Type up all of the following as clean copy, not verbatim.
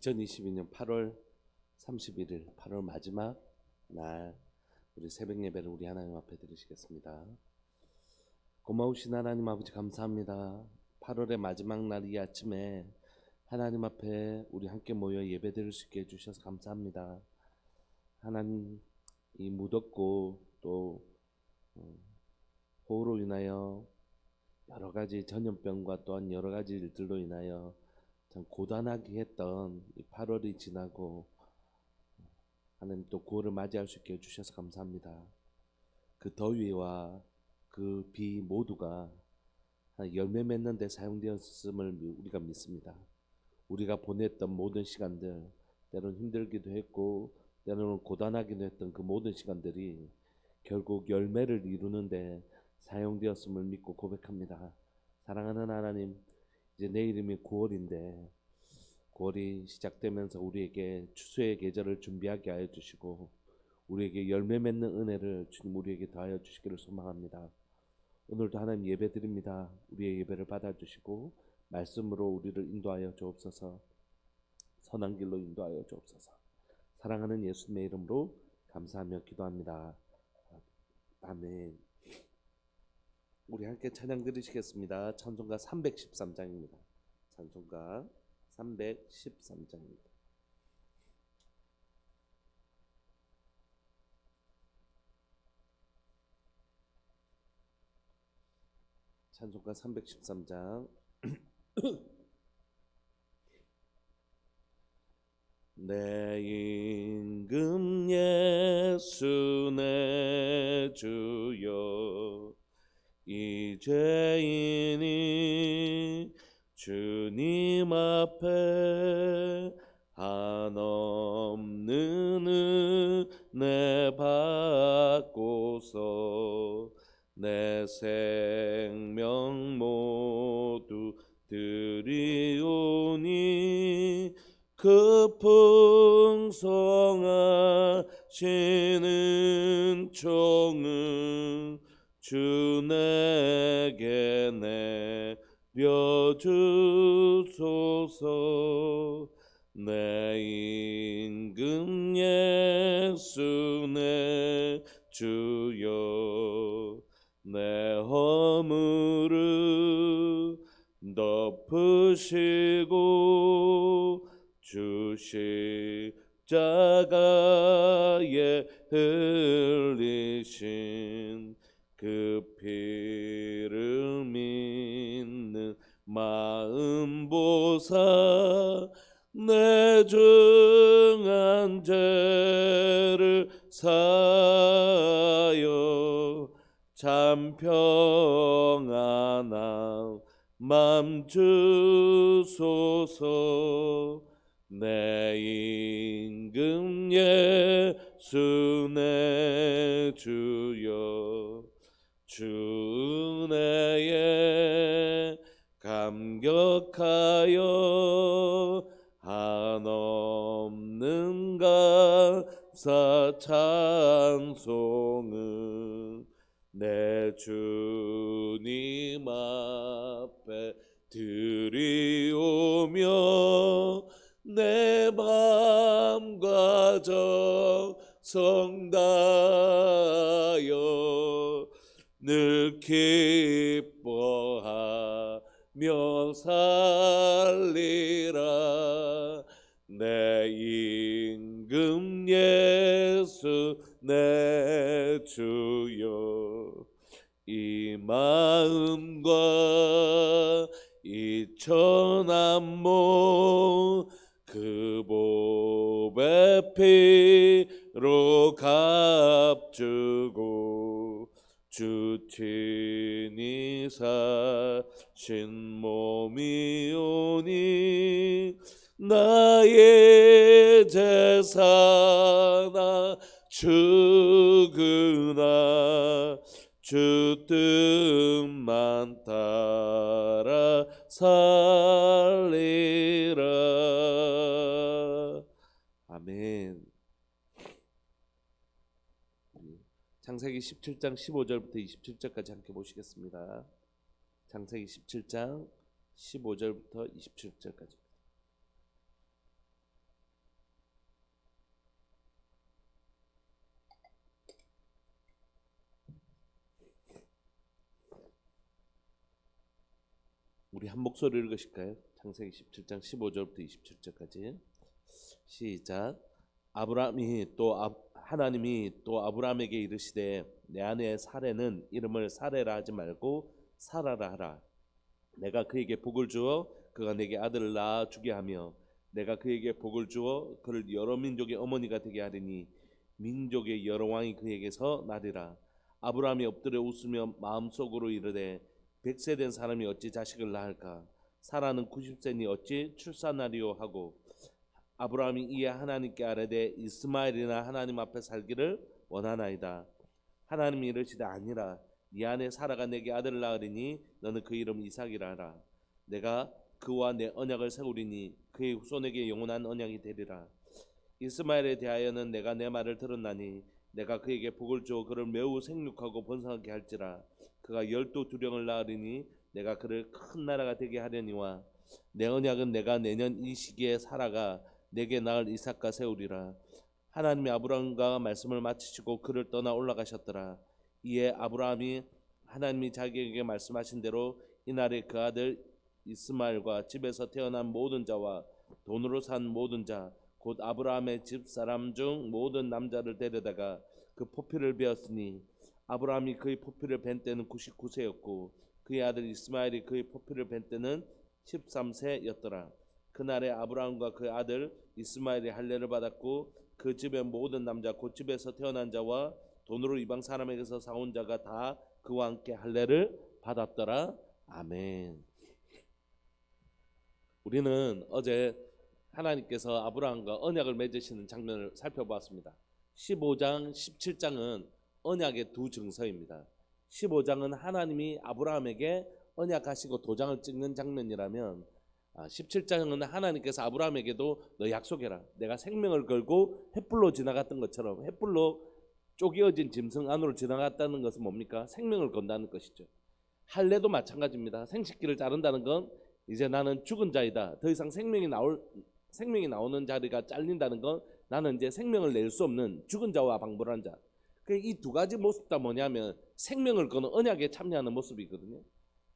2022년 8월 31일 8월 마지막 날 우리 새벽 예배를 우리 하나님 앞에 드리시겠습니다. 고마우신 하나님 아버지 감사합니다. 8월의 마지막 날 이 아침에 하나님 앞에 우리 함께 모여 예배 드릴 수 있게 해주셔서 감사합니다. 하나님, 이 무덥고 또 호우로 인하여 여러 가지 전염병과 또한 여러 가지 일들로 인하여 참 고단하게 했던 이 8월이 지나고 하나님 또 9월을 맞이할 수 있게 해주셔서 감사합니다. 그 더위와 그 비 모두가 열매 맺는 데 사용되었음을 우리가 믿습니다. 우리가 보냈던 모든 시간들, 때로는 힘들기도 했고 때로는 고단하기도 했던 그 모든 시간들이 결국 열매를 이루는데 사용되었음을 믿고 고백합니다. 사랑하는 하나님, 이제 내일이면 9월인데 9월이 시작되면서 우리에게 추수의 계절을 준비하게 하여 주시고 우리에게 열매 맺는 은혜를 주님 우리에게 더하여 주시기를 소망합니다. 오늘도 하나님 예배 드립니다. 우리의 예배를 받아주시고 말씀으로 우리를 인도하여 주옵소서. 선한 길로 인도하여 주옵소서. 사랑하는 예수님의 이름으로 감사하며 기도합니다. 아멘. 우리 함께 찬양 드리시겠습니다. 찬송가 313장입니다. 찬송가 313장입니다. 찬송가 313장. 내 임금 예수 내 주여 이제이니 주님 앞에 한없는 은혜 받고서 내 생명 모두 드리오니 그 풍성하시는 종은 주 내게 내려주소서. 내 임금 예수 내 주여 내 허물을 덮으시고 주 십자가에 흘리신 그 피를 믿는 마음 보사 내 중한 죄를 사하여 참 평안한 맘 주소서. 내 임금 예수 내 주여 주 은혜에 감격하여 한없는 감사 찬송은 내 주님 앞에 드리오며 내 맘과 정성 다하여 늘 기뻐하며 살리라. 내 임금 예수 내 주여 이 마음과 이 천한 몸 그 보배 피로 값주고 주 친히 사신 몸이오니 나의 제사나 주그나 주 뜻만 따라 살리라. 아멘. 창세기 17장 15절부터 27절까지 함께 보시겠습니다. 창세기 17장 15절부터 27절까지. 우리 한 목소리 읽으실까요? 창세기 17장 15절부터 27절까지 시작. 하나님이 또 아브라함에게 이르시되 내 아내 사레는 이름을 사레라 하지 말고 사라라 하라. 내가 그에게 복을 주어 그가 내게 아들을 낳아 주게 하며 내가 그에게 복을 주어 그를 여러 민족의 어머니가 되게 하리니 민족의 여러 왕이 그에게서 나리라. 아브라함이 엎드려 웃으며 마음속으로 이르되 100세 된 사람이 어찌 자식을 낳을까? 사라는 90세니 어찌 출산하리요 하고 아브라함이 이에 하나님께 아뢰되 이스마엘이나 하나님 앞에 살기를 원하나이다. 하나님이 이르시되 아니라 네 아내 사라가 내게 아들을 낳으리니 너는 그 이름 이삭이라 하라. 내가 그와 내 언약을 세우리니 그의 후손에게 영원한 언약이 되리라. 이스마엘에 대하여는 내가 내 말을 들었나니 내가 그에게 복을 주어 그를 매우 생육하고 번성하게 할지라. 그가 12두령을 낳으리니 내가 그를 큰 나라가 되게 하려니와 내 언약은 내가 내년 이 시기에 사라가 내게 낳을 이삭과 세우리라. 하나님이 아브라함과 말씀을 마치시고 그를 떠나 올라가셨더라. 이에 아브라함이 하나님이 자기에게 말씀하신 대로 이날에 그 아들 이스마엘과 집에서 태어난 모든 자와 돈으로 산 모든 자 곧 아브라함의 집 사람 중 모든 남자를 데려다가 그 포피를 베었으니 아브라함이 그의 포피를 벤 때는 99세였고 그의 아들 이스마엘이 그의 포피를 벤 때는 13세였더라. 그날에 아브라함과 그 아들 이스마엘이 할례를 받았고 그 집의 모든 남자 곧 집에서 태어난 자와 돈으로 이방 사람에게서 사온 자가 다 그와 함께 할례를 받았더라. 아멘. 우리는 어제 하나님께서 아브라함과 언약을 맺으시는 장면을 살펴보았습니다. 15장, 17장은 언약의 두 증서입니다. 15장은 하나님이 아브라함에게 언약하시고 도장을 찍는 장면이라면 17장은 하나님께서 아브라함에게도 너 약속해라. 내가 생명을 걸고 횃불로 지나갔던 것처럼 횃불로 쪼개어진 짐승 안으로 지나갔다는 것은 뭡니까? 생명을 건다는 것이죠. 할례도 마찬가지입니다. 생식기를 자른다는 건 이제 나는 죽은 자이다. 더 이상 생명이 나오는 자리가 잘린다는 건 나는 이제 생명을 낼 수 없는 죽은 자와 방불한 자. 이 두 가지 모습 다 뭐냐면 생명을 거는 언약에 참여하는 모습이거든요.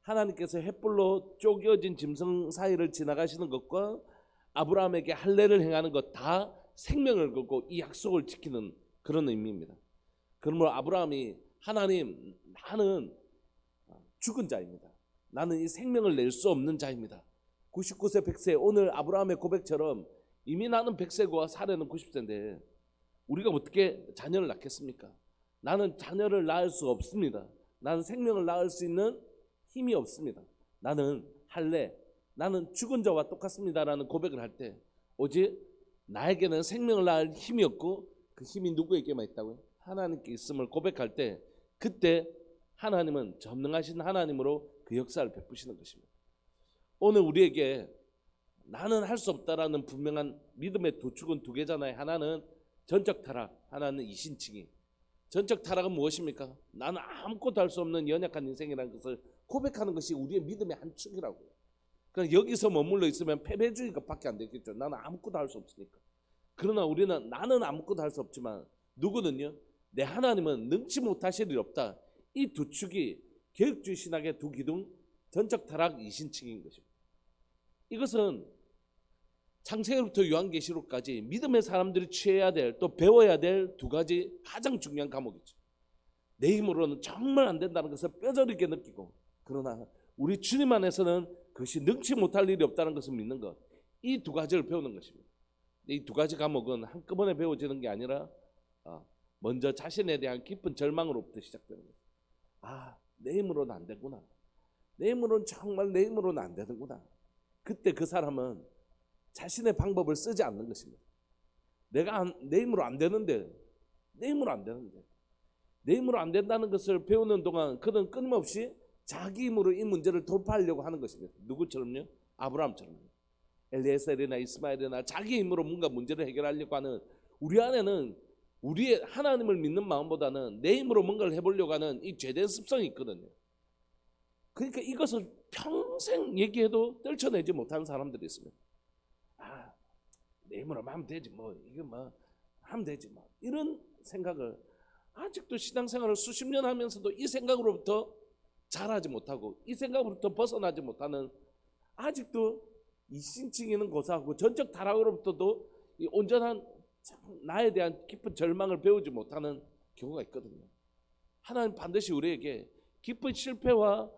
하나님께서 횃불로 쪼개어진 짐승 사이를 지나가시는 것과 아브라함에게 할례를 행하는 것 다 생명을 걸고 이 약속을 지키는 그런 의미입니다. 그러므로 아브라함이 하나님 나는 죽은 자입니다. 나는 이 생명을 낼 수 없는 자입니다. 99세 100세 오늘 아브라함의 고백처럼 이미 나는 100세고 사례는 90세인데 우리가 어떻게 자녀를 낳겠습니까? 나는 자녀를 낳을 수 없습니다. 나는 생명을 낳을 수 있는 힘이 없습니다. 나는 할례, 나는 죽은 자와 똑같습니다라는 고백을 할 때 오직 나에게는 생명을 낳을 힘이 없고 그 힘이 누구에게만 있다고요? 하나님께 있음을 고백할 때 그때 하나님은 전능하신 하나님으로 그 역사를 베푸시는 것입니다. 오늘 우리에게 나는 할 수 없다라는 분명한 믿음의 두 축은 두 개잖아요. 하나는 전적 타락, 하나는 이신칭의. 전적 타락은 무엇입니까? 나는 아무것도 할 수 없는 연약한 인생이라는 것을 고백하는 것이 우리의 믿음의 한 축이라고요. 그러니까 여기서 머물러 있으면 패배주의밖에 안 되겠죠. 나는 아무것도 할 수 없으니까. 그러나 우리는 나는 아무것도 할 수 없지만 누구는요? 내 하나님은 능치 못하실 일 없다. 이 두 축이 계획주의 신학의 두 기둥, 전적 타락, 이신칭인 것입니다. 이것은 창세기부터 요한계시록까지 믿음의 사람들이 취해야 될 또 배워야 될 두 가지 가장 중요한 과목이죠. 내 힘으로는 정말 안 된다는 것을 뼈저리게 느끼고 그러나 우리 주님 안에서는 그것이 능치 못할 일이 없다는 것을 믿는 것, 이 두 가지를 배우는 것입니다. 이 두 가지 과목은 한꺼번에 배워지는 게 아니라 먼저 자신에 대한 깊은 절망으로부터 시작되는 거예요. 내 힘으로는 안 되구나. 내 힘으로는 정말 내 힘으로는 안 되는구나. 그때 그 사람은 자신의 방법을 쓰지 않는 것입니다. 내가 내 힘으로 안 되는데 내 힘으로 안 된다는 것을 배우는 동안 그는 끊임없이 자기 힘으로 이 문제를 돌파하려고 하는 것입니다. 누구처럼요? 아브라함처럼요. 엘리에셀이나 이스마엘이나 자기 힘으로 뭔가 문제를 해결하려고 하는 우리 안에는 우리의 하나님을 믿는 마음보다는 내 힘으로 뭔가를 해보려고 하는 이 죄된 습성이 있거든요. 그러니까 이것을 평생 얘기해도 떨쳐내지 못하는 사람들이 있습니다. 내 힘으로 하면 되지 이게 하면 되지 이런 생각을 아직도 신앙생활을 수십 년 하면서도 이 생각으로부터 자라지 못하고 이 생각으로부터 벗어나지 못하는 아직도 이 신칭에는 고사하고 전적 타락으로부터도 이 온전한 나에 대한 깊은 절망을 배우지 못하는 경우가 있거든요. 하나님 반드시 우리에게 깊은 실패와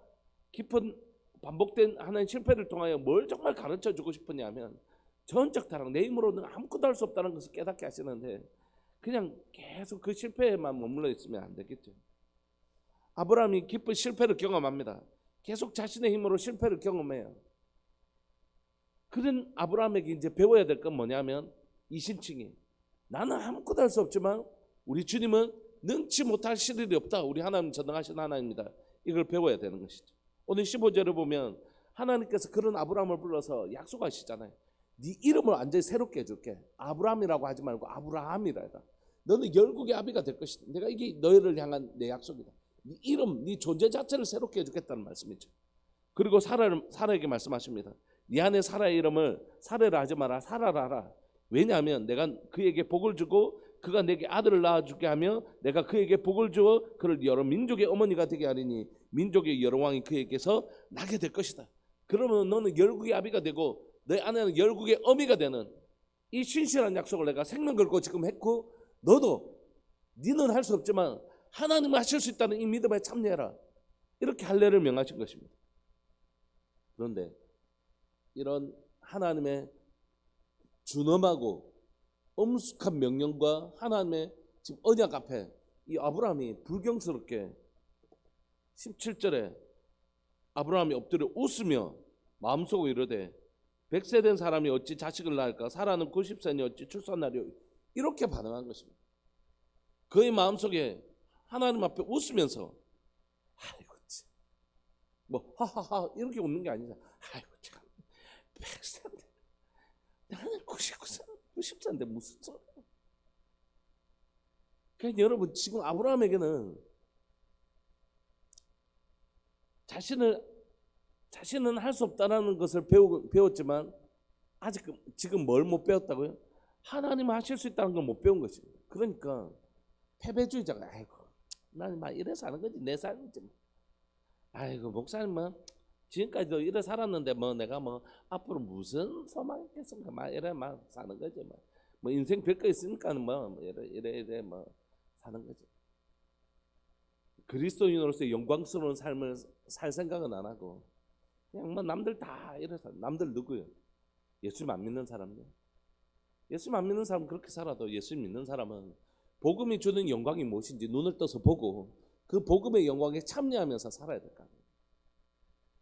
깊은 반복된 하나님 실패를 통하여 뭘 정말 가르쳐 주고 싶으냐면 전적 타락, 내 힘으로는 아무것도 할 수 없다는 것을 깨닫게 하시는데 그냥 계속 그 실패에만 머물러 있으면 안 되겠죠. 아브라함이 깊은 실패를 경험합니다. 계속 자신의 힘으로 실패를 경험해요. 그런 아브라함에게 이제 배워야 될 건 뭐냐면 이신칭이 나는 아무것도 할 수 없지만 우리 주님은 능치 못할 일이 없다. 우리 하나님 전능하신 하나님입니다. 이걸 배워야 되는 것이죠. 오늘 15절을 보면 하나님께서 그런 아브라함을 불러서 약속하시잖아요. 네 이름을 완전히 새롭게 해줄게. 아브라함이라고 하지 말고 아브라함이라 해라. 너는 열국의 아비가 될 것이다. 내가 이게 너희를 향한 내 약속이다. 네 이름, 네 존재 자체를 새롭게 해주겠다는 말씀이죠. 그리고 사라에게 말씀하십니다. 네 안에 사라의 이름을 사레라 하지 마라. 사라라 하라. 왜냐하면 내가 그에게 복을 주고 그가 내게 아들을 낳아주게 하며 내가 그에게 복을 주어 그를 여러 민족의 어머니가 되게 하리니 민족의 여러 왕이 그에게서 나게 될 것이다. 그러면 너는 열국의 아비가 되고 내 아내는 열국의 어미가 되는 이 신실한 약속을 내가 생명 걸고 지금 했고 너도 니는 할 수 없지만 하나님은 하실 수 있다는 이 믿음에 참여해라. 이렇게 할례를 명하신 것입니다. 그런데 이런 하나님의 준엄하고 엄숙한 명령과 하나님의 지금 언약 앞에 이 아브라함이 불경스럽게 17절에 아브라함이 엎드려 웃으며 마음속으로 이르되 100세 된 사람이 어찌 자식을 낳을까? 사라는 90세니 어찌 출산하리요? 이렇게 반응한 것입니다. 그의 마음속에 하나님 앞에 웃으면서 아이고 참, 뭐 하하하 이렇게 웃는 게 아니라 아이고 참 100세인데 나는 90세인데 무슨 소리야. 그러니까 여러분 지금 아브라함에게는 자신은 할 수 없다는 것을 배웠지만 아직 지금 뭘 못 배웠다고요? 하나님은 하실 수 있다는 걸 못 배운 것입니다. 그러니까 패배주의자가 아이고 난 막 이래 사는 거지 내 삶이지 뭐. 아이고 목사님 뭐 지금까지도 이래 살았는데 뭐 내가 뭐 앞으로 무슨 소망이 있겠습니까? 막 이래 막 사는 거지 뭐 인생 별거 있으니까는 뭐 이래 뭐 사는 거지. 그리스도인으로서 영광스러운 삶을 살 생각은 안 하고 그냥 뭐 남들 다 이래서 남들 누구요? 예수님 안 믿는 사람들. 예수님 안 믿는 사람은 그렇게 살아도 예수님 믿는 사람은 복음이 주는 영광이 무엇인지 눈을 떠서 보고 그 복음의 영광에 참여하면서 살아야 될 거 아니에요.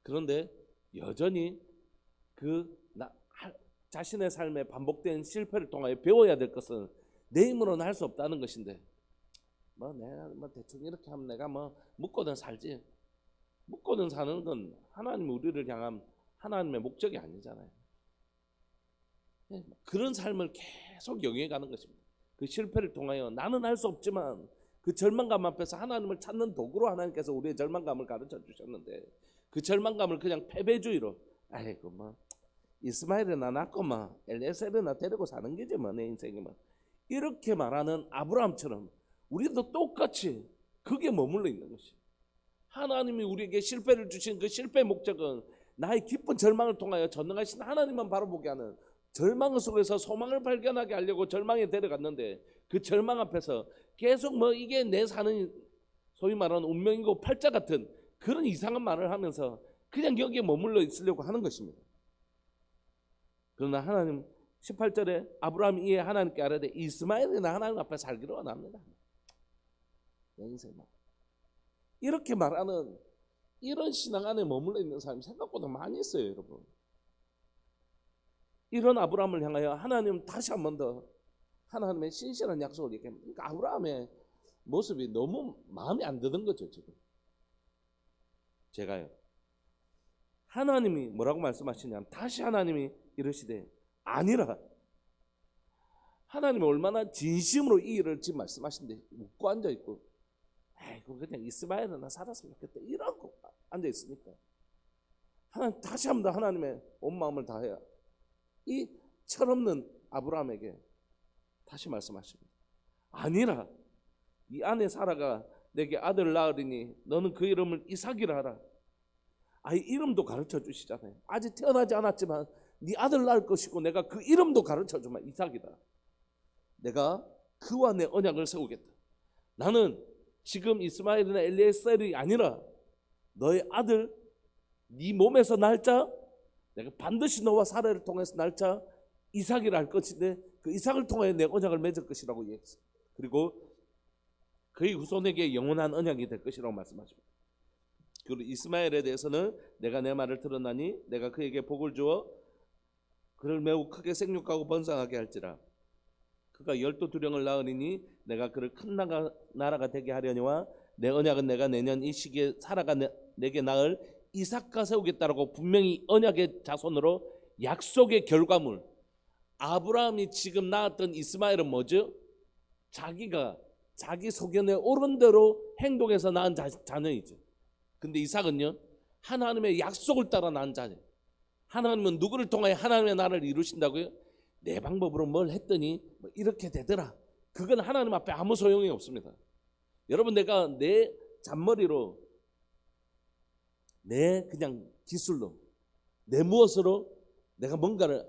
그런데 여전히 자신의 삶에 반복된 실패를 통하여 배워야 될 것은 내 힘으로는 할 수 없다는 것인데 뭐 내가 뭐 대충 이렇게 하면 내가 뭐 묻고는 살지. 묻고는 사는 건 하나님 우리를 향한 하나님의 목적이 아니잖아요. 그런 삶을 계속 영위해가는 것입니다. 그 실패를 통하여 나는 할 수 없지만 그 절망감 앞에서 하나님을 찾는 도구로 하나님께서 우리의 절망감을 가르쳐 주셨는데 그 절망감을 그냥 패배주의로 아이고 뭐 이스마엘이나 낳고 뭐 엘ieser이나 데리고 사는 게지 뭐 내 인생이 뭐 이렇게 말하는 아브라함처럼 우리도 똑같이 그게 머물러 있는 것이. 하나님이 우리에게 실패를 주신 그 실패의 목적은 나의 깊은 절망을 통하여 전능하신 하나님만 바라보게 하는 절망 속에서 소망을 발견하게 하려고 절망에 데려갔는데 그 절망 앞에서 계속 뭐 이게 내 사는 소위 말하는 운명이고 팔자 같은 그런 이상한 말을 하면서 그냥 여기에 머물러 있으려고 하는 것입니다. 그러나 하나님 18절에 아브라함이 이에 하나님께 아뢰되 이스마엘이나 하나님 앞에 살기로 원합니다. 내 인생 이렇게 말하는 이런 신앙 안에 머물러 있는 사람이 생각보다 많이 있어요, 여러분. 이런 아브라함을 향하여 하나님 다시 한 번 더 하나님의 신실한 약속을 얘기합니다. 그러니까 아브라함의 모습이 너무 마음에 안 드는 거죠, 지금. 제가요. 하나님이 뭐라고 말씀하시냐면 다시 하나님이 이러시되 아니라 하나님이 얼마나 진심으로 이 일을 지금 말씀하신데 웃고 앉아있고 아이고 그냥 이스마엘이나 살았으면 좋겠다 이러고 앉아있으니까 하나님 다시 한 번 더 하나님의 온 마음을 다해야 이 철없는 아브라함에게 다시 말씀하십니다. 아니라 이 아내 사라가 내게 아들을 낳으리니 너는 그 이름을 이삭이라 하라. 아이 이름도 가르쳐 주시잖아요. 아직 태어나지 않았지만 네 아들 낳을 것이고 내가 그 이름도 가르쳐 주마. 이삭이다. 내가 그와 내 언약을 세우겠다. 나는 지금 이스마엘이나 엘리에셀이 아니라 너의 아들, 네 몸에서 날 자, 내가 반드시 너와 사라를 통해서 날 자 이삭이라 할 것인데 그 이삭을 통해 내 언약을 맺을 것이라고 얘기했어요. 그리고 그의 후손에게 영원한 언약이 될 것이라고 말씀하십니다. 그리고 이스마엘에 대해서는 내가 내 말을 들었나니 내가 그에게 복을 주어 그를 매우 크게 생육하고 번성하게 할지라. 그가 12두령을 낳으리니 내가 그를 큰 나라가 되게 하려니와 내 언약은 내가 내년 이 시기에 사라가 내게 낳을 이삭과 세우겠다라고 분명히 언약의 자손으로 약속의 결과물. 아브라함이 지금 낳았던 이스마엘은 뭐죠? 자기가 자기 소견에 옳은 대로 행동해서 낳은 자녀이죠. 근데 이삭은요, 하나님의 약속을 따라 낳은 자녀. 하나님은 누구를 통하여 하나님의 나라를 이루신다고요? 내 방법으로 뭘 했더니 뭐 이렇게 되더라. 그건 하나님 앞에 아무 소용이 없습니다. 여러분, 내가 내 잔머리로, 내 그냥 기술로, 내 무엇으로 내가 뭔가를,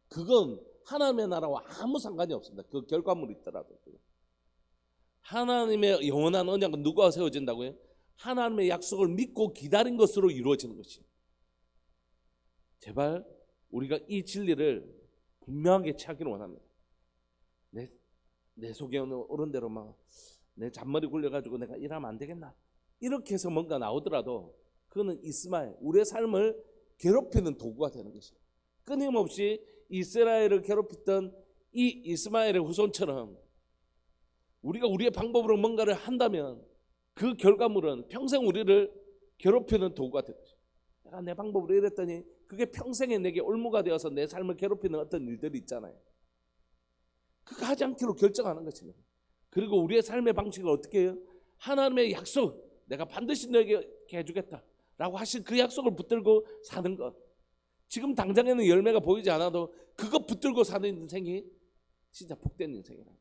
그건 하나님의 나라와 아무 상관이 없습니다. 그 결과물이 있더라도. 하나님의 영원한 언약은 누구와 세워진다고요? 하나님의 약속을 믿고 기다린 것으로 이루어지는 것이에요. 제발 우리가 이 진리를 분명하게 취하기를 원합니다. 내 속에 오른 대로 막 내 잔머리 굴려가지고 내가 일하면 안 되겠나, 이렇게 해서 뭔가 나오더라도 그거는 이스마엘, 우리의 삶을 괴롭히는 도구가 되는 것이에요. 끊임없이 이스라엘을 괴롭혔던 이 이스마엘의 후손처럼 우리가 우리의 방법으로 뭔가를 한다면 그 결과물은 평생 우리를 괴롭히는 도구가 되는 것이에요. 내가 내 방법으로 이랬더니 그게 평생에 내게 올무가 되어서 내 삶을 괴롭히는 어떤 일들이 있잖아요. 그거 하지 않기로 결정하는 것입니다. 그리고 우리의 삶의 방식을 어떻게 해요? 하나님의 약속, 내가 반드시 너에게 해주겠다 라고 하신 그 약속을 붙들고 사는 것. 지금 당장에는 열매가 보이지 않아도 그거 붙들고 사는 인생이 진짜 복된 인생이라.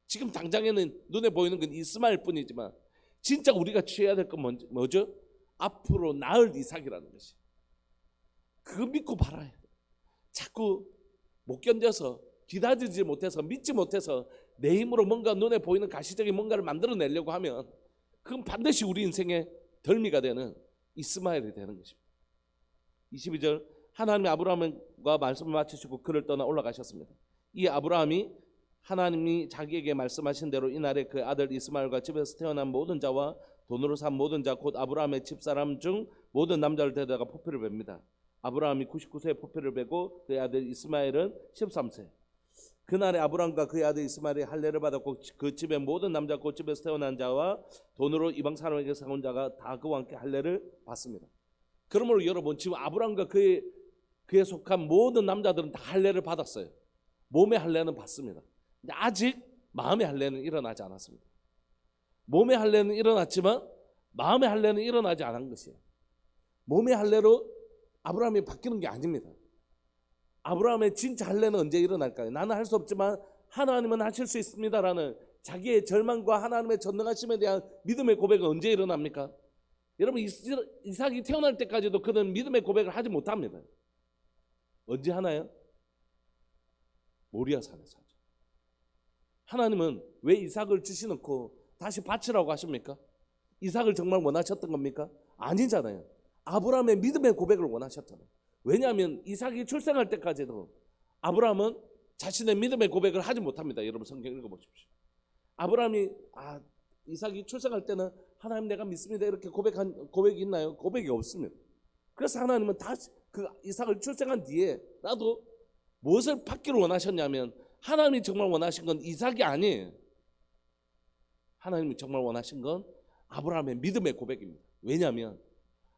지금 당장에는 눈에 보이는 건 이스마엘 뿐이지만 진짜 우리가 취해야 될 건 뭐죠? 앞으로 낳을 이삭이라는 것이. 그거 믿고 바라야 돼. 자꾸 못 견뎌서, 기다리지 못해서, 믿지 못해서 내 힘으로 뭔가 눈에 보이는 가시적인 뭔가를 만들어내려고 하면 그건 반드시 우리 인생의 덜미가 되는 이스마엘이 되는 것입니다. 22절, 하나님이 아브라함과 말씀을 마치시고 그를 떠나 올라가셨습니다. 이 아브라함이 하나님이 자기에게 말씀하신 대로 이날에 그 아들 이스마엘과 집에서 태어난 모든 자와 돈으로 산 모든 자 곧 아브라함의 집사람 중 모든 남자를 데려다가 포표를 뱁니다. 아브라함이 99세에 포표를 베고 그의 아들 이스마엘은 13세. 그날에 아브라함과 그의 아들 이스마엘이 할례를 받았고 그 집의 모든 남자 곧 집에서 태어난 자와 돈으로 이방 사람에게 사온 자가 다 그와 함께 할례를 받습니다. 그러므로 여러분, 지금 아브라함과 그에 속한 모든 남자들은 다 할례를 받았어요. 몸의 할례는 받습니다. 근데 아직 마음의 할례는 일어나지 않았습니다. 몸의 할례는 일어났지만 마음의 할례는 일어나지 않은 것이에요. 몸의 할례로 아브라함이 바뀌는 게 아닙니다. 아브라함의 진짜 할례는 언제 일어날까요? 나는 할 수 없지만 하나님은 하실 수 있습니다라는 자기의 절망과 하나님의 전능하심에 대한 믿음의 고백은 언제 일어납니까? 여러분, 이삭이 태어날 때까지도 그는 믿음의 고백을 하지 못합니다. 언제 하나요? 모리아 산에서 하죠. 하나님은 왜 이삭을 주시놓고 다시 바치라고 하십니까? 이삭을 정말 원하셨던 겁니까? 아니잖아요. 아브라함의 믿음의 고백을 원하셨잖아요. 왜냐하면 이삭이 출생할 때까지도 아브라함은 자신의 믿음의 고백을 하지 못합니다. 여러분, 성경 읽어보십시오. 아브라함이 이삭이 출생할 때는 하나님 내가 믿습니다 이렇게 고백이 있나요? 고백이 없습니다. 그래서 하나님은 다시 그 이삭을 출생한 뒤에 나도 무엇을 받기를 원하셨냐면 하나님이 정말 원하신 건 이삭이 아니에요. 하나님이 정말 원하신 건 아브라함의 믿음의 고백입니다. 왜냐하면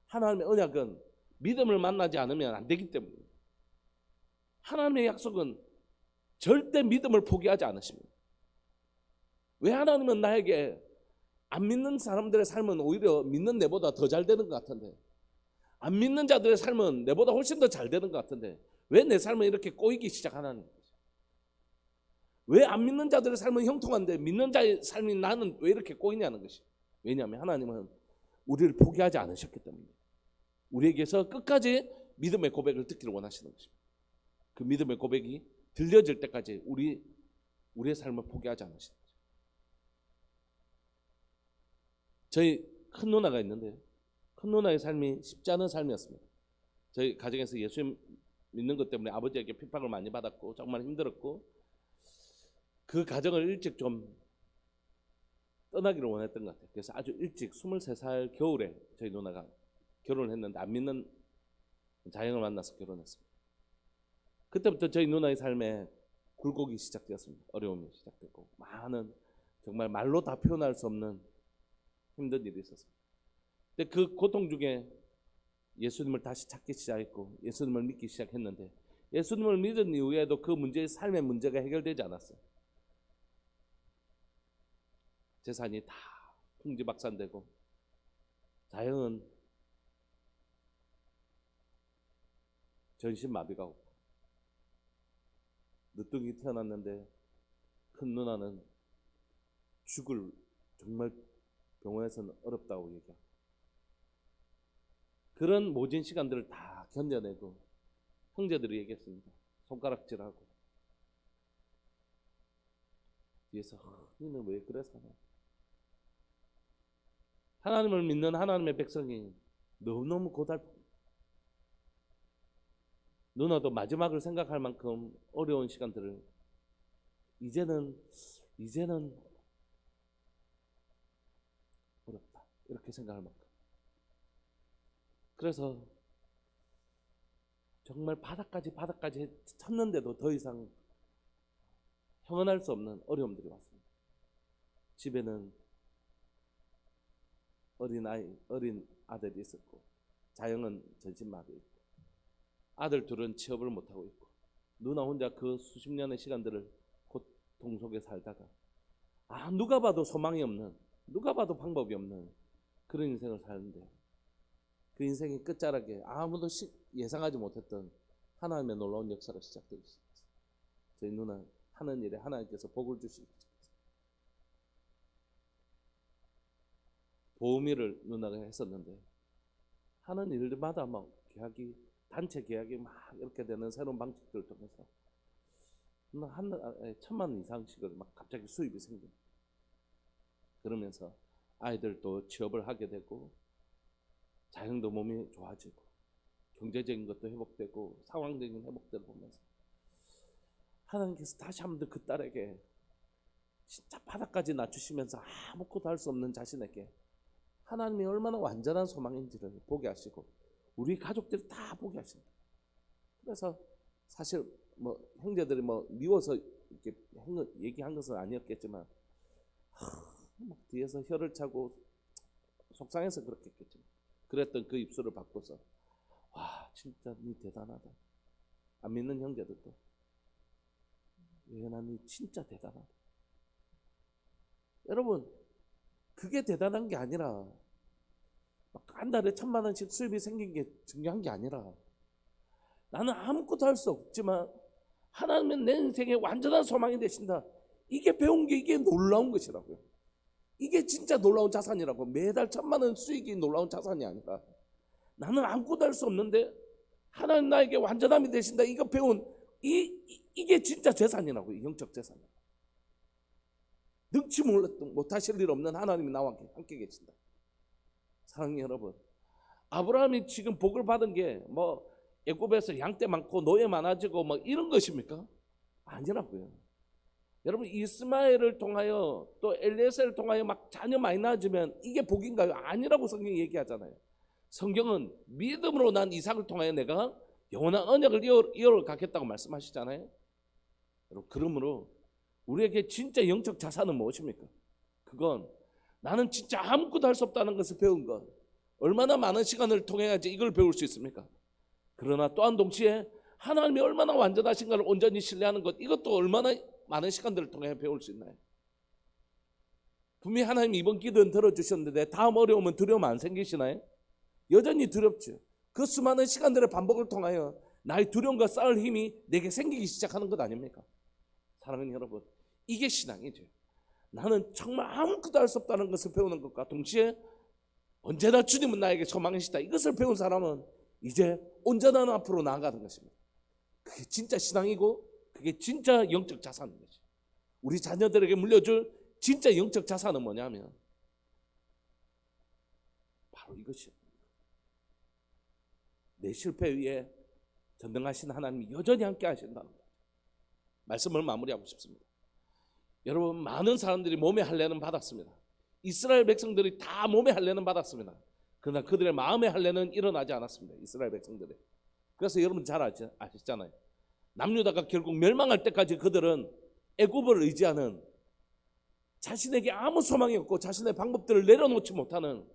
하나님의 언약은 믿음을 만나지 않으면 안 되기 때문입니다. 하나님의 약속은 절대 믿음을 포기하지 않으십니다. 왜 하나님은 나에게 안 믿는 사람들의 삶은 오히려 믿는 내보다 더 잘 되는 것 같은데, 안 믿는 자들의 삶은 내보다 훨씬 더 잘 되는 것 같은데 왜 내 삶은 이렇게 꼬이기 시작하는 거죠? 왜 안 믿는 자들의 삶은 형통한데 믿는 자의 삶이 나는 왜 이렇게 꼬이냐는 것이. 왜냐하면 하나님은 우리를 포기하지 않으셨기 때문입니다. 우리에게서 끝까지 믿음의 고백을 듣기를 원하시는 것입니다. 그 믿음의 고백이 들려질 때까지 우리의 삶을 포기하지 않으시는 거죠. 저희 큰 누나가 있는데 큰 누나의 삶이 쉽지 않은 삶이었습니다. 저희 가정에서 예수 믿는 것 때문에 아버지에게 핍박을 많이 받았고 정말 힘들었고 그 가정을 일찍 좀 떠나기를 원했던 것 같아요. 그래서 아주 일찍 23살 겨울에 저희 누나가 결혼을 했는데 안 믿는 자영을 만나서 결혼했습니다. 그때부터 저희 누나의 삶에 굴곡이 시작되었습니다. 어려움이 시작되고 많은 정말 말로 다 표현할 수 없는 힘든 일이 있었습니다. 근데 그 고통 중에 예수님을 다시 찾기 시작했고 예수님을 믿기 시작했는데 예수님을 믿은 이후에도 그 문제의 삶의 문제가 해결되지 않았어요. 재산이 다 풍지박산되고 자영은 전신마비가 오고 늦둥이 태어났는데 큰 누나는 죽을 정말 병원에서는 어렵다고 얘기하고 그런 모진 시간들을 다 견뎌내고 형제들이 얘기했습니다. 손가락질하고 뒤에서 너는 왜 그래 사나? 하나님을 믿는 하나님의 백성이 너무너무 고달프고 누나도 마지막을 생각할 만큼 어려운 시간들을 이제는 어렵다 이렇게 생각할 만큼 그래서 정말 바닥까지 쳤는데도 더 이상 형언할 수 없는 어려움들이 왔습니다. 집에는 어린 아들이 있었고 자영은 전신마비 있고 아들 둘은 취업을 못하고 있고 누나 혼자 그 수십 년의 시간들을 고통 속에 살다가 누가 봐도 소망이 없는 누가 봐도 방법이 없는 그런 인생을 사는데 그 인생의 끝자락에 아무도 예상하지 못했던 하나님의 놀라운 역사가 시작되기 시작했어요. 저희 누나 하는 일에 하나님께서 복을 주시기 시작했어요. 보험일을 누나가 했었는데 하는 일마다 막 단체 계약이 막 이렇게 되는 새로운 방식들을 통해서 한 달에 1,000만 원 이상씩을 막 갑자기 수입이 생깁니다. 그러면서 아이들도 취업을 하게 되고 자영도 몸이 좋아지고 경제적인 것도 회복되고 상황적인 회복들을 보면서 하나님께서 다시 한번 그 딸에게 진짜 바닥까지 낮추시면서 아무것도 할 수 없는 자신에게 하나님이 얼마나 완전한 소망인지를 보게 하시고 우리 가족들이 다 보게 하신다. 그래서 사실 뭐 형제들이 뭐 미워서 이렇게 얘기한 것은 아니었겠지만 막 뒤에서 혀를 차고 속상해서 그렇게 했겠지만 그랬던 그 입술을 바꿔서 와 진짜 니 대단하다. 안 믿는 형제들도 예은아 니 진짜 대단하다. 여러분 그게 대단한 게 아니라 한 달에 1,000만 원씩 수입이 생긴 게 중요한 게 아니라 나는 아무것도 할 수 없지만 하나님은 내 인생의 완전한 소망이 되신다. 이게 배운 게 이게 놀라운 것이라고요. 이게 진짜 놀라운 자산이라고. 매달 1,000만 원 수익이 놀라운 자산이 아니라 나는 아무것도 할 수 없는데 하나님 나에게 완전함이 되신다. 이거 배운 이게 진짜 재산이라고요. 영적 재산. 능치 못하실 일 없는 하나님이 나와 함께 계신다. 사랑하는 여러분, 아브라함이 지금 복을 받은 게 뭐 애굽에서 양떼 많고 노예 많아지고 뭐 이런 것입니까? 아니라고요. 여러분 이스마엘을 통하여 또 엘리에셀을 통하여 막 자녀 많이 낳아지면 이게 복인가요? 아니라고 성경이 얘기하잖아요. 성경은 믿음으로 난 이삭을 통하여 내가 영원한 언약을 이어가겠다고 말씀하시잖아요. 여러분 그러므로 우리에게 진짜 영적 자산은 무엇입니까? 그건 나는 진짜 아무것도 할 수 없다는 것을 배운 것. 얼마나 많은 시간을 통해야지 이걸 배울 수 있습니까? 그러나 또한 동시에 하나님이 얼마나 완전하신가를 온전히 신뢰하는 것, 이것도 얼마나 많은 시간들을 통해 배울 수 있나요? 분명히 하나님이 이번 기도는 들어주셨는데 다음 어려움은 두려움 안 생기시나요? 여전히 두렵죠. 그 수많은 시간들의 반복을 통하여 나의 두려움과 싸울 힘이 내게 생기기 시작하는 것 아닙니까? 사랑하는 여러분, 이게 신앙이죠. 나는 정말 아무것도 할 수 없다는 것을 배우는 것과 동시에 언제나 주님은 나에게 소망이시다. 이것을 배운 사람은 이제 온전한 앞으로 나아가는 것입니다. 그게 진짜 신앙이고 그게 진짜 영적 자산인 거죠. 우리 자녀들에게 물려줄 진짜 영적 자산은 뭐냐면 바로 이것이요. 내 실패 위에 전능하신 하나님이 여전히 함께 하신다는 것. 말씀을 마무리하고 싶습니다. 여러분, 많은 사람들이 몸의 할례는 받았습니다. 이스라엘 백성들이 다 몸의 할례는 받았습니다. 그러나 그들의 마음의 할례는 일어나지 않았습니다. 이스라엘 백성들이. 그래서 여러분 잘 아시잖아요. 남유다가 결국 멸망할 때까지 그들은 애굽을 의지하는, 자신에게 아무 소망이 없고 자신의 방법들을 내려놓지 못하는,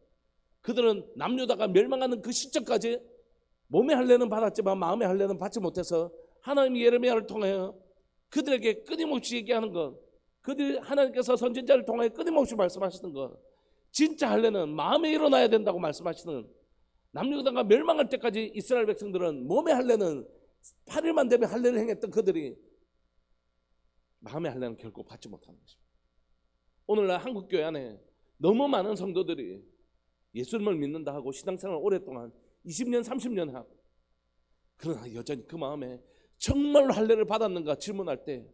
그들은 남유다가 멸망하는 그 시점까지 몸의 할례는 받았지만 마음의 할례는 받지 못해서 하나님이 예레미야를 통하여 그들에게 끊임없이 얘기하는 것, 그들 하나님께서 선지자를 통하여 끊임없이 말씀하시는 것, 진짜 할례는 마음에 일어나야 된다고 말씀하시는, 남유다가 멸망할 때까지 이스라엘 백성들은 몸의 할례는 8일만 되면 할례를 행했던 그들이 마음의 할례는 결코 받지 못하는 것입니다. 오늘날 한국교회 안에 너무 많은 성도들이 예수님을 믿는다 하고 신앙생활을 오랫동안 20년 30년 하고, 그러나 여전히 그 마음에 정말로 할례를 받았는가 질문할 때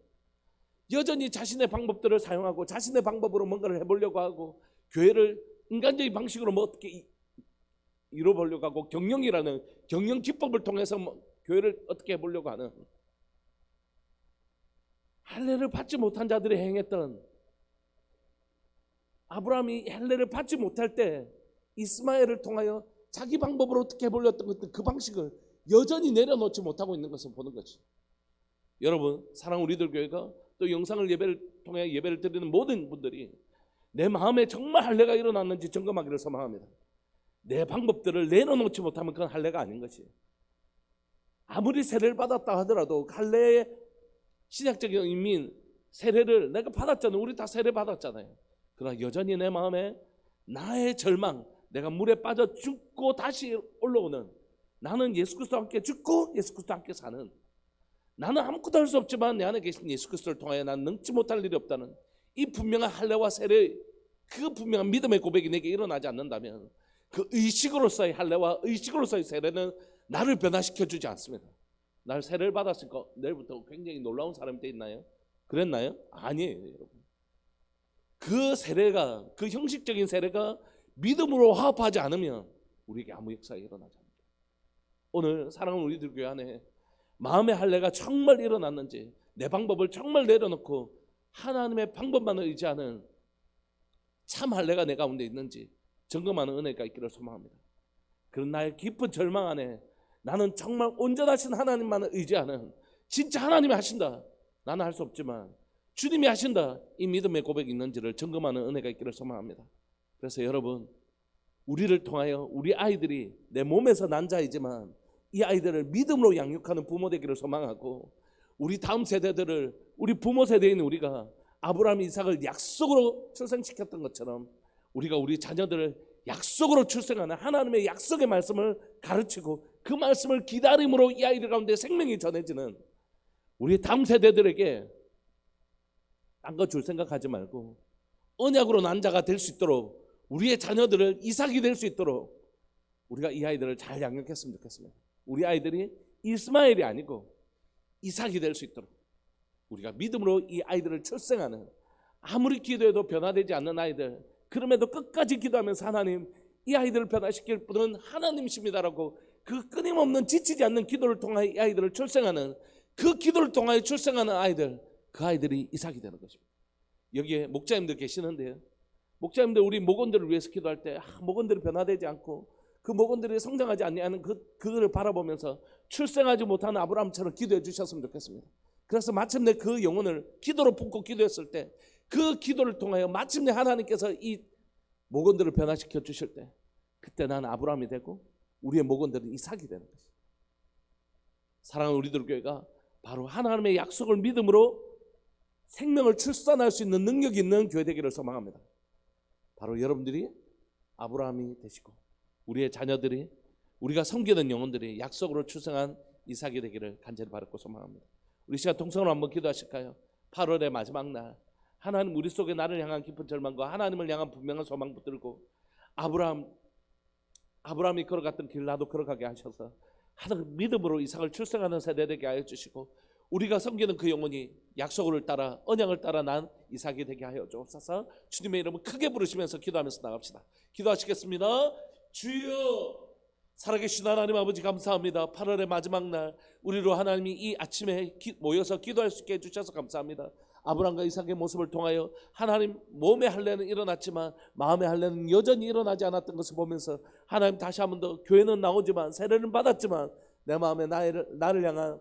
여전히 자신의 방법들을 사용하고 자신의 방법으로 뭔가를 해보려고 하고, 교회를 인간적인 방식으로 뭐 어떻게 이뤄보려고 하고, 경영이라는 경영 기법을 통해서 뭐 교회를 어떻게 해보려고 하는, 할례를 받지 못한 자들이 행했던, 아브라함이 할례를 받지 못할 때 이스마엘을 통하여 자기 방법으로 어떻게 해보려던 그 방식을 여전히 내려놓지 못하고 있는 것을 보는 거지. 여러분, 사랑 우리들 교회가 또 영상을 예배를 통해 예배를 드리는 모든 분들이 내 마음에 정말 할례가 일어났는지 점검하기를 소망합니다. 내 방법들을 내려놓지 못하면 그건 할례가 아닌 것이에요. 아무리 세례를 받았다 하더라도 할례의 신약적인 의미인 세례를 내가 받았잖아요. 우리 다 세례 받았잖아요. 그러나 여전히 내 마음에 나의 절망, 내가 물에 빠져 죽고 다시 올라오는, 나는 예수 그리스도와 함께 죽고 예수 그리스도와 함께 사는, 나는 아무것도 할 수 없지만 내 안에 계신 예수 그리스도를 통하여 나는 능치 못할 일이 없다는 이 분명한 할례와 세례, 그 분명한 믿음의 고백이 내게 일어나지 않는다면 그 의식으로서의 할례와 의식으로서의 세례는 나를 변화시켜 주지 않습니다. 날 세례를 받았으니까 내일부터 굉장히 놀라운 사람이 돼 있나요? 그랬나요? 아니에요, 여러분. 그 세례가, 그 형식적인 세례가 믿음으로 화합하지 않으면 우리에게 아무 역사가 일어나지 않습니다. 오늘 사랑하는 우리들 교회 안에 마음의 할례가 정말 일어났는지, 내 방법을 정말 내려놓고 하나님의 방법만을 의지하는 참 할례가 내 가운데 있는지 점검하는 은혜가 있기를 소망합니다. 그런 나의 깊은 절망 안에 나는 정말 온전하신 하나님만을 의지하는, 진짜 하나님이 하신다, 나는 할 수 없지만 주님이 하신다, 이 믿음의 고백이 있는지를 점검하는 은혜가 있기를 소망합니다. 그래서 여러분, 우리를 통하여 우리 아이들이 내 몸에서 난 자이지만 이 아이들을 믿음으로 양육하는 부모 되기를 소망하고, 우리 다음 세대들을, 우리 부모 세대인 우리가 아브라함, 이삭을 약속으로 출생시켰던 것처럼 우리가 우리 자녀들을 약속으로 출생하는 하나님의 약속의 말씀을 가르치고 그 말씀을 기다림으로 이 아이들 가운데 생명이 전해지는, 우리 다음 세대들에게 딴 거 줄 생각하지 말고 언약으로 난 자가 될 수 있도록, 우리의 자녀들을 이삭이 될 수 있도록 우리가 이 아이들을 잘 양육했으면 좋겠습니다. 우리 아이들이 이스마엘이 아니고 이삭이 될 수 있도록 우리가 믿음으로 이 아이들을 출생하는, 아무리 기도해도 변화되지 않는 아이들, 그럼에도 끝까지 기도하면서 하나님, 이 아이들을 변화시킬 분은 하나님이십니다라고 그 끊임없는 지치지 않는 기도를 통하여 이 아이들을 출생하는, 그 기도를 통하여 출생하는 아이들, 그 아이들이 이삭이 되는 것입니다. 여기에 목자님들 계시는데요, 목자님들 우리 목원들을 위해서 기도할 때 목원들이 변화되지 않고 그 목원들이 성장하지 않는 그들을 바라보면서 출생하지 못하는 아브라함처럼 기도해 주셨으면 좋겠습니다. 그래서 마침내 그 영혼을 기도로 품고 기도했을 때, 그 기도를 통하여 마침내 하나님께서 이 목원들을 변화시켜 주실 때, 그때 나는 아브라함이 되고 우리의 목원들은 이삭이 되는 것입니다. 사랑하는 우리들 교회가 바로 하나님의 약속을 믿음으로 생명을 출산할 수 있는 능력이 있는 교회 되기를 소망합니다. 바로 여러분들이 아브라함이 되시고 우리의 자녀들이, 우리가 섬기는 영혼들이 약속으로 출생한 이삭이 되기를 간절히 바라고 소망합니다. 우리 시간 동성으로 한번 기도하실까요? 8월의 마지막 날, 하나님 우리 속에 나를 향한 깊은 절망과 하나님을 향한 분명한 소망 붙들고 아브라함 아브라함이 걸어갔던 길 나도 걸어가게 하셔서 하나님 믿음으로 이삭을 출생하는 세대 되게 하여 주시고, 우리가 섬기는 그 영혼이 약속을 따라 언약을 따라 난 이삭이 되게 하여 주옵소서. 주님의 이름을 크게 부르시면서 기도하면서 나갑시다. 기도하시겠습니다. 주여, 살아계신 하나님 아버지 감사합니다. 8월의 마지막 날 우리로 하나님이 이 아침에 모여서 기도할 수 있게 해주셔서 감사합니다. 아브라함과 이삭의 모습을 통하여 하나님 몸의 할례는 일어났지만 마음의 할례는 여전히 일어나지 않았던 것을 보면서 하나님 다시 한 번 더 교회는 나오지만 세례는 받았지만 내 마음에 나를 향한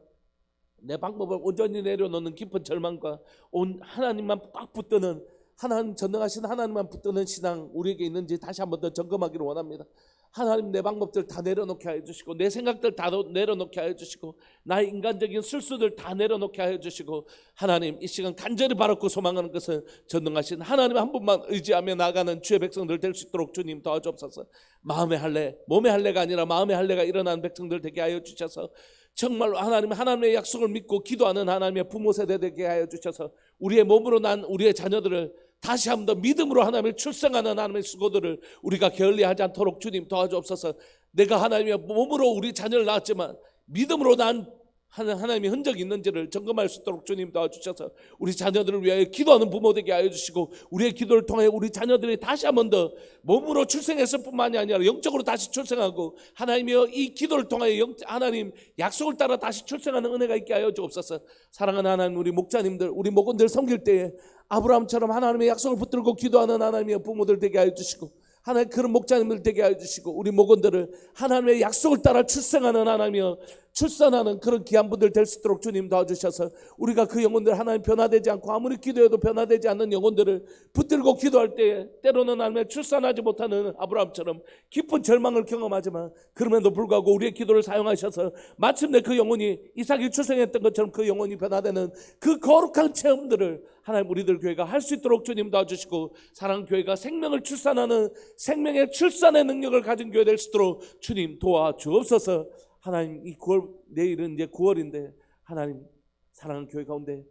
내 방법을 온전히 내려놓는 깊은 절망과 온 하나님만 꽉 붙드는, 하나님 전능하신 하나님만 붙드는 신앙 우리에게 있는지 다시 한 번 더 점검하기를 원합니다. 하나님, 내 방법들 다 내려놓게 하여 주시고, 내 생각들 다 내려놓게 하여 주시고, 나의 인간적인 실수들 다 내려놓게 하여 주시고, 하나님 이 시간 간절히 바라고 소망하는 것은 전능하신 하나님 한 분만 의지하며 나가는 주의 백성들 될 수 있도록 주님 도와주옵소서. 마음의 할례, 몸의 할례가 아니라 마음의 할례가 일어나는 백성들 되게 하여 주셔서 정말로 하나님의 약속을 믿고 기도하는 하나님의 부모 세대 되게 하여 주셔서 우리의 몸으로 난 우리의 자녀들을 다시 한 번 더 믿음으로 하나님을 출생하는 하나님의 수고들을 우리가 게을리하지 않도록 주님 도와주옵소서. 내가 하나님의 몸으로 우리 자녀를 낳았지만 믿음으로 난 하나님의 흔적이 있는지를 점검할 수 있도록 주님 도와주셔서 우리 자녀들을 위하여 기도하는 부모 되게 하여 주시고, 우리의 기도를 통해 우리 자녀들이 다시 한 번 더 몸으로 출생했을 뿐만이 아니라 영적으로 다시 출생하고, 하나님이여 이 기도를 통하여 하나님 약속을 따라 다시 출생하는 은혜가 있게 하여 주옵소서. 사랑하는 하나님, 우리 목자님들, 우리 목원들 섬길 때에 아브라함처럼 하나님의 약속을 붙들고 기도하는 하나님의 부모들 되게 하여 주시고, 하나님 그런 목자님들 되게 하여 주시고, 우리 목원들을 하나님의 약속을 따라 출생하는 하나님이여 출산하는 그런 귀한 분들 될 수 있도록 주님 도와주셔서 우리가 그 영혼들 하나님 변화되지 않고 아무리 기도해도 변화되지 않는 영혼들을 붙들고 기도할 때에 때로는 하나님 출산하지 못하는 아브라함처럼 깊은 절망을 경험하지만 그럼에도 불구하고 우리의 기도를 사용하셔서 마침내 그 영혼이 이삭이 출생했던 것처럼 그 영혼이 변화되는 그 거룩한 체험들을 하나님 우리들 교회가 할 수 있도록 주님 도와주시고, 사랑하는 교회가 생명을 출산하는 생명의 출산의 능력을 가진 교회 될 수 있도록 주님 도와주옵소서. 하나님 이 9월, 내일은 이제 9월인데 하나님 사랑하는 교회 가운데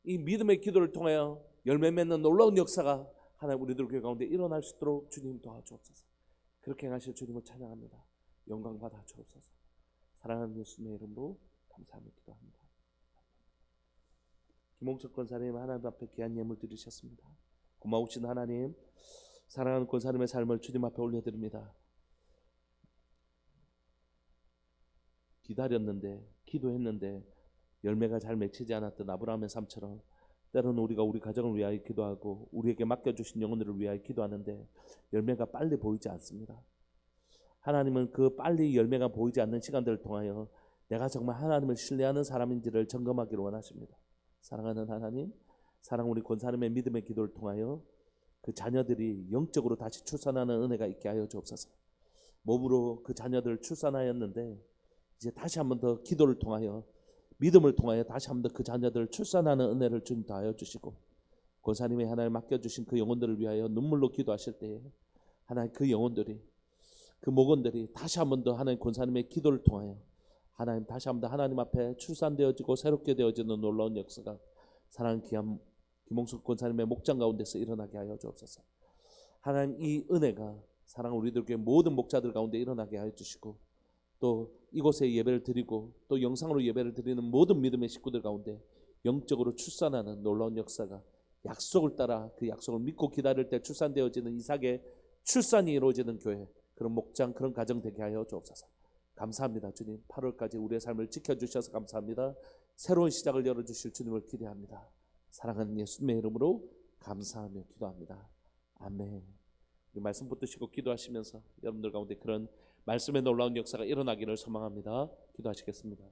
이 믿음의 기도를 통하여 열매 맺는 놀라운 역사가 하나님 우리들 교회 가운데 일어날 수 있도록 주님 도와주옵소서. 그렇게 행하실 주님을 찬양합니다. 영광 받아 주옵소서. 사랑하는 예수님의 이름으로 감사하며 기도합니다. 김홍철 권사님, 하나님 앞에 귀한 예물 드리셨습니다. 고마우신 하나님, 사랑하는 권사님의 삶을 주님 앞에 올려드립니다. 기다렸는데 기도했는데 열매가 잘 맺히지 않았던 아브라함의 삶처럼 때로는 우리가 우리 가정을 위하여 기도하고 우리에게 맡겨주신 영혼들을 위하여 기도하는데 열매가 빨리 보이지 않습니다. 하나님은 그 빨리 열매가 보이지 않는 시간들을 통하여 내가 정말 하나님을 신뢰하는 사람인지를 점검하기를 원하십니다. 사랑하는 하나님, 사랑 우리 권사님의 믿음의 기도를 통하여 그 자녀들이 영적으로 다시 출산하는 은혜가 있게 하여 주옵소서. 몸으로 그 자녀들을 출산하였는데 이제 다시 한 번 더 기도를 통하여 믿음을 통하여 다시 한 번 더 그 자녀들을 출산하는 은혜를 주님 더하여 주시고, 권사님이 하나님 맡겨주신 그 영혼들을 위하여 눈물로 기도하실 때에 하나님 그 영혼들이, 그 목원들이 다시 한 번 더 하나님 권사님의 기도를 통하여 하나님 다시 한 번 더 하나님 앞에 출산되어지고 새롭게 되어지는 놀라운 역사가 사랑하는 귀한 김홍숙 권사님의 목장 가운데서 일어나게 하여 주옵소서. 하나님 이 은혜가 사랑하는 우리들 교회 모든 목자들 가운데 일어나게 하여 주시고, 또 이곳에 예배를 드리고 또 영상으로 예배를 드리는 모든 믿음의 식구들 가운데 영적으로 출산하는 놀라운 역사가 약속을 따라 그 약속을 믿고 기다릴 때 출산되어지는 이삭의 출산이 이루어지는 교회, 그런 목장, 그런 가정 되게 하여 주옵소서. 감사합니다. 주님, 8월까지 우리의 삶을 지켜주셔서 감사합니다. 새로운 시작을 열어주실 주님을 기대합니다. 사랑하는 예수님의 이름으로 감사하며 기도합니다. 아멘. 말씀 붙드시고 기도하시면서 여러분들 가운데 그런 말씀의 놀라운 역사가 일어나기를 소망합니다. 기도하시겠습니다.